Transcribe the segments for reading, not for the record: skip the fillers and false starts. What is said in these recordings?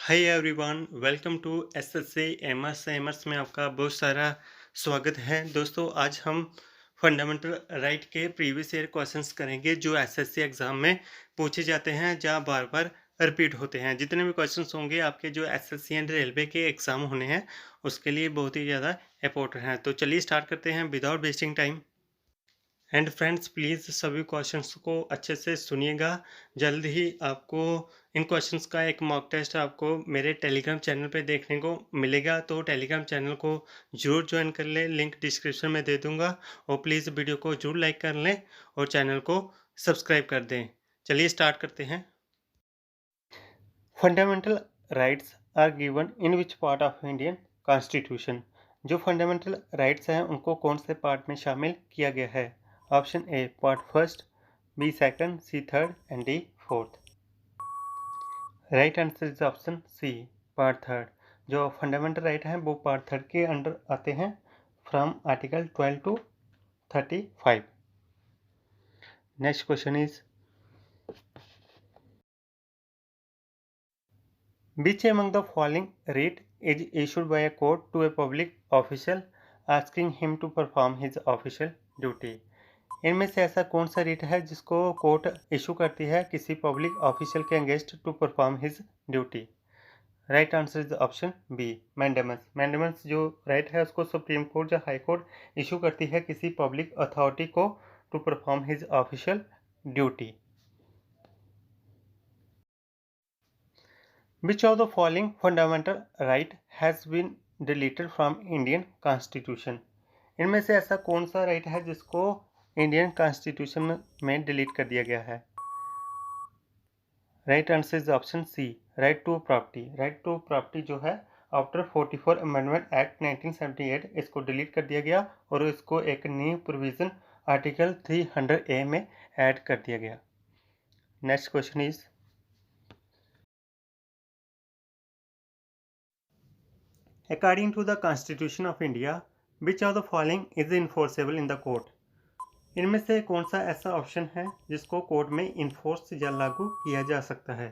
Hi everyone, welcome to SSC MS में आपका बहुत सारा स्वागत है। दोस्तों, आज हम फंडामेंटल राइट के प्रीवियस ईयर क्वेश्चंस करेंगे जो एसएससी एग्जाम में पूछे जाते हैं, जहां बार बार रिपीट होते हैं। जितने भी क्वेश्चंस होंगे आपके जो एसएससी एंड रेलवे के एग्जाम होने हैं उसके लिए बहुत ही ज़्यादा इंपॉर्टेंट हैं। तो चलिए स्टार्ट करते हैं without wasting time. And friends, please सभी क्वेश्चंस को अच्छे से सुनिएगा। जल्द ही आपको इन क्वेश्चंस का एक मॉक टेस्ट आपको मेरे टेलीग्राम चैनल पे देखने को मिलेगा, तो टेलीग्राम चैनल को जरूर ज्वाइन कर लें, लिंक डिस्क्रिप्शन में दे दूंगा। और प्लीज़ वीडियो को जरूर लाइक कर लें और चैनल को सब्सक्राइब कर दें। चलिए स्टार्ट करते हैं। Fundamental rights are given in which part of Indian constitution. जो फंडामेंटल राइट्स हैं उनको कौन से पार्ट में शामिल किया गया है? Option A part first, B second, C third and D fourth. Right answer is option C part third. जो फंडामेंटल राइट हैं वो पार्ट थर्ड के अंडर आते हैं, from article 12 to 35। Next question is which among the following writ is issued by a court to a public official asking him to perform his official duty? इनमें से ऐसा कौन सा रिट है जिसको कोर्ट इशू करती है किसी पब्लिक ऑफिशियल के against to perform his duty? Right answer is option B mandamus. Mandamus जो राइट है उसको सुप्रीम कोर्ट या हाई कोर्ट इशू करती है किसी पब्लिक अथॉरिटी को to perform his official duty. Which of the following fundamental right has been deleted from Indian Constitution? इनमें से ऐसा कौन सा राइट है जिसको इंडियन कॉन्स्टिट्यूशन में डिलीट कर दिया गया है? Right answer is option C right to property. Right to property जो है आफ्टर 44 अमेंडमेंट एक्ट 1978 इसको डिलीट कर दिया गया और इसको एक न्यू प्रोविजन आर्टिकल 300A में ऐड कर दिया गया। Next question is According to the Constitution of India, which of the following is enforceable in the court? इनमें से कौन सा ऐसा ऑप्शन है जिसको कोर्ट में इन्फोर्स या लागू किया जा सकता है?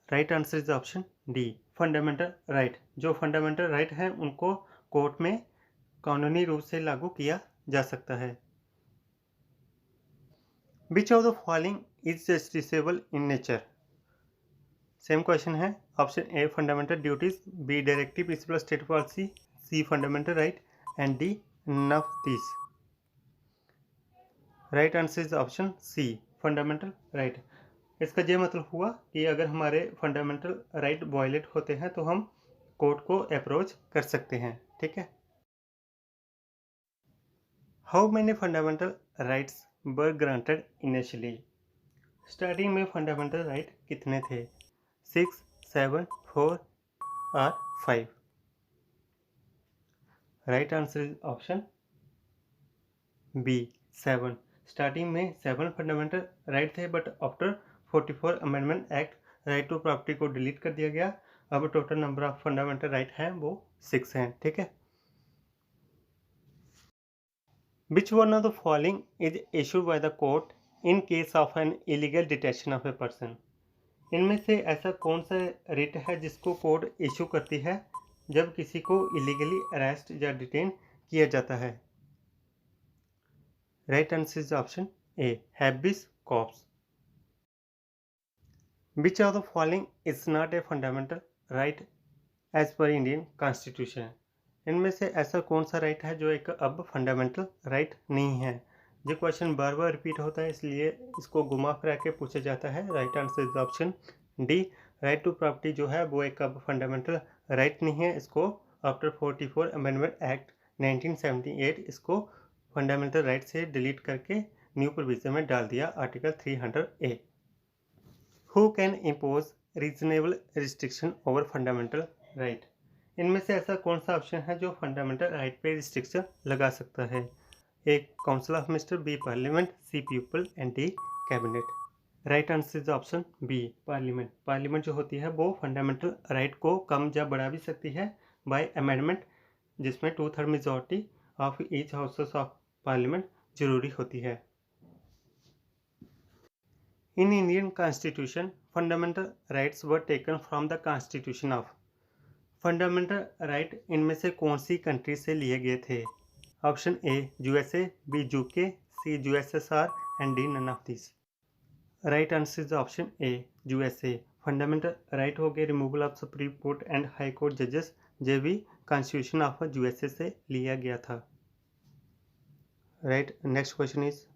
Right answer is option D fundamental right. जो फंडामेंटल राइट है उनको कोर्ट में कानूनी रूप से लागू किया जा सकता है। Which of the following is justiciable in nature? Same question है। Option A fundamental duties, B directive principle state policy, C fundamental right and D none of this. Right answer is option C fundamental right. इसका ये मतलब हुआ कि अगर हमारे fundamental right violate होते हैं तो हम कोर्ट को अप्रोच कर सकते हैं। ठीक है। How many fundamental rights were granted initially? Starting में फंडामेंटल राइट कितने थे? 6, 7, 4 और 5। Right answer is option B 7। Starting में 7 फंडामेंटल राइट थे, but after 44 amendment act right to property को डिलीट कर दिया गया। अब total number of fundamental right हैं वो 6 हैं। ठीक है। Which one of the following is issued by the court in case of an illegal detention of a person? इनमें से ऐसा कौन सा रिट है जिसको कोर्ट इशू करती है जब किसी को इलीगली अरेस्ट या डिटेन किया जाता है? Right answer is option A habeas corpus. Which of the following is not a fundamental right as per Indian constitution? इनमें से ऐसा कौन सा राइट है जो एक अब फंडामेंटल राइट नहीं है? जो क्वेश्चन बार बार रिपीट होता है इसलिए इसको घुमा फिरा के पूछा जाता है। Right answer is option D right to property जो है वो एक अब फंडामेंटल राइट नहीं है। इसको आफ्टर 44 अमेंडमेंट एक्ट 1978 इसको फंडामेंटल राइट से डिलीट करके न्यू प्रोविजन में डाल दिया, article 300A। Who can impose reasonable restriction over fundamental right? इनमें से ऐसा कौन सा ऑप्शन है जो फंडामेंटल राइट पे रिस्ट्रिक्शन लगा सकता है? A council of minister, B parliament, C people and D cabinet. Right answer is option B parliament. Parliament जो होती है वो फंडामेंटल राइट को कम या बढ़ा भी सकती है बाय अमेंडमेंट, जिसमें 2/3 majority of each houses of parliament जरूरी होती है। In Indian constitution fundamental rights were taken from the constitution of. Fundamental right इनमें से कौन सी कंट्री से लिए गए थे? Option A USA, B UK, C USSR and D none of this. Right answer is option A USA. Fundamental right हो गए removal of supreme court and high court जजेस, जो भी कॉन्स्टिट्यूशन ऑफ यूएसए से लिया गया था। Right, next question is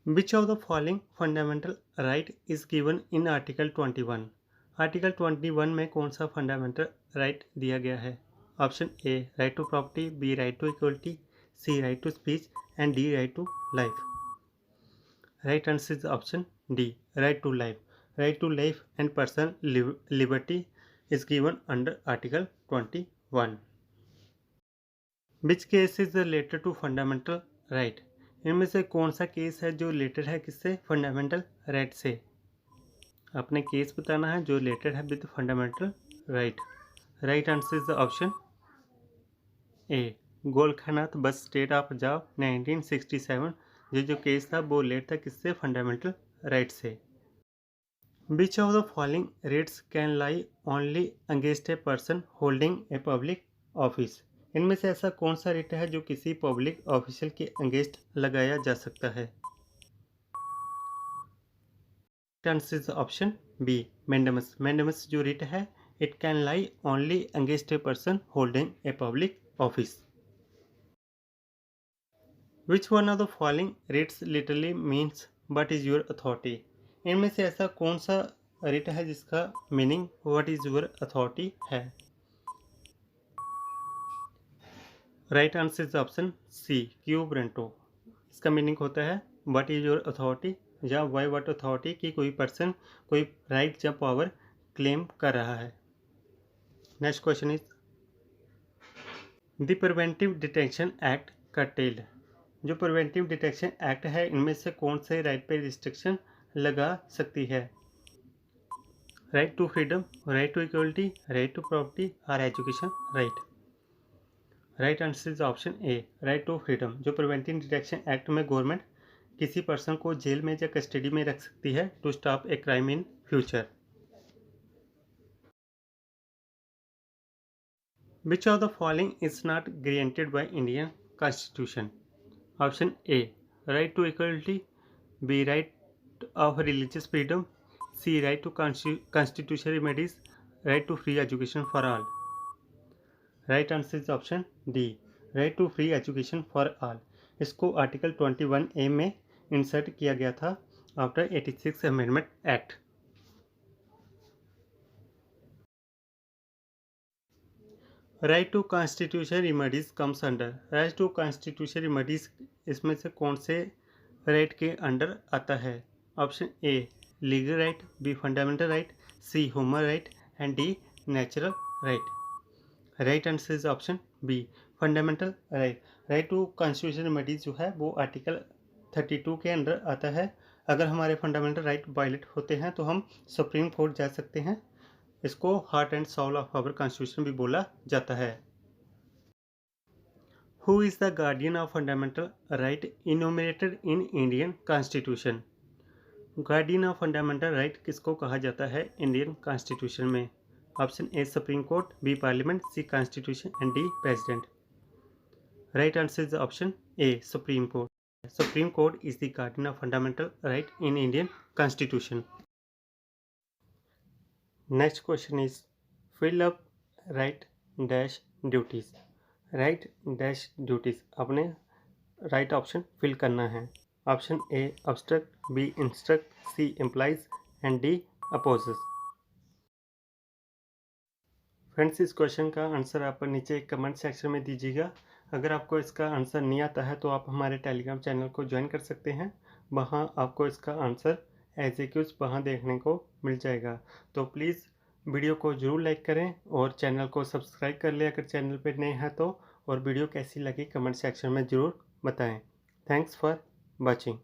which of the following fundamental right is given in article 21। Article 21 में कौन सा फंडामेंटल राइट दिया गया है? Option A right to property, B right to equality, C right to speech and D right to life. Right answer is option D right to life. Right to life and personal liberty is given under Article 21. Which case is related to fundamental right? इनमें से कौन सा case है जो related है किससे? Fundamental right से। अपने केस बताना है जो रिलेटेड है with fundamental right. Right answer is the option A Gorakhnath बस स्टेट ऑफ पंजाब 1967। ये जो केस था वो रिलेट था किससे? फंडामेंटल राइट से। Which of the following rates can lie only against a person holding a public office? इनमें से ऐसा कौन सा रेट है जो किसी पब्लिक ऑफिशियल के अगेंस्ट लगाया जा सकता है? Answer is option B mandamus. Mandamus जो रेट है it can lie only against a person holding a public office. Which one of the following writs literally means what is your authority? इनमें से ऐसा कौन सा रेट है जिसका meaning what is your authority है? Right answer is option C quo warranto. इसका meaning होता है व्हाट इज योर अथॉरिटी या वाई व्हाट अथॉरिटी की कोई पर्सन कोई राइट या पावर क्लेम कर रहा है। Next question is the preventive detention act curtailed. जो प्रिवेंटिव डिटेंशन एक्ट है इनमें से कौन से राइट पे रिस्ट्रिक्शन लगा सकती है? Right to freedom, right to equality, right to property और education right. Right answer is option A right to freedom. जो प्रिवेंटिव डिटेंशन एक्ट में गवर्नमेंट किसी पर्सन को जेल में या कस्टडी में रख सकती है to stop a crime in future. Which of the following is not granted by Indian constitution? Option A right to equality, B right of religious freedom, C right to constitutional remedies, right to free education for all. Right answer is option D right to free education for all। इसको article 21A में insert किया गया था after 86 amendment act. Right to constitution remedies comes under. Right to constitution remedies इसमें से कौन से right के अंडर आता है? Option A legal right, B fundamental right, C human right and D natural right. Right answer is option B fundamental right. Right to constitution remedies जो है वो आर्टिकल 32 के अंडर आता है। अगर हमारे फंडामेंटल राइट वायलेट होते हैं तो हम सुप्रीम कोर्ट जा सकते हैं। इसको heart and soul of our constitution भी बोला जाता है। Who is the guardian of fundamental right enumerated in Indian constitution? Guardian of fundamental right किसको कहा जाता है इंडियन कॉन्स्टिट्यूशन में? Option A supreme court, B parliament, C constitution and D president. Right answer is option A supreme court. Supreme court is the guardian of fundamental right in Indian constitution. Next question is fill up right dash duties. Right dash duties अपने right option fill करना है। Option A obstruct, B instruct, C implies and D opposes. Friends इस question का answer आप नीचे comment section में दीजिएगा। अगर आपको इसका आंसर नहीं आता है तो आप हमारे टेलीग्राम चैनल को ज्वाइन कर सकते हैं। वहां आपको इसका आंसर एज ए क्यूज वहाँ देखने को मिल जाएगा। तो प्लीज़ वीडियो को ज़रूर लाइक करें और चैनल को सब्सक्राइब कर लें अगर चैनल पर नए हैं तो। और वीडियो कैसी लगी कमेंट सेक्शन में ज़रूर बताएं। Thanks for watching।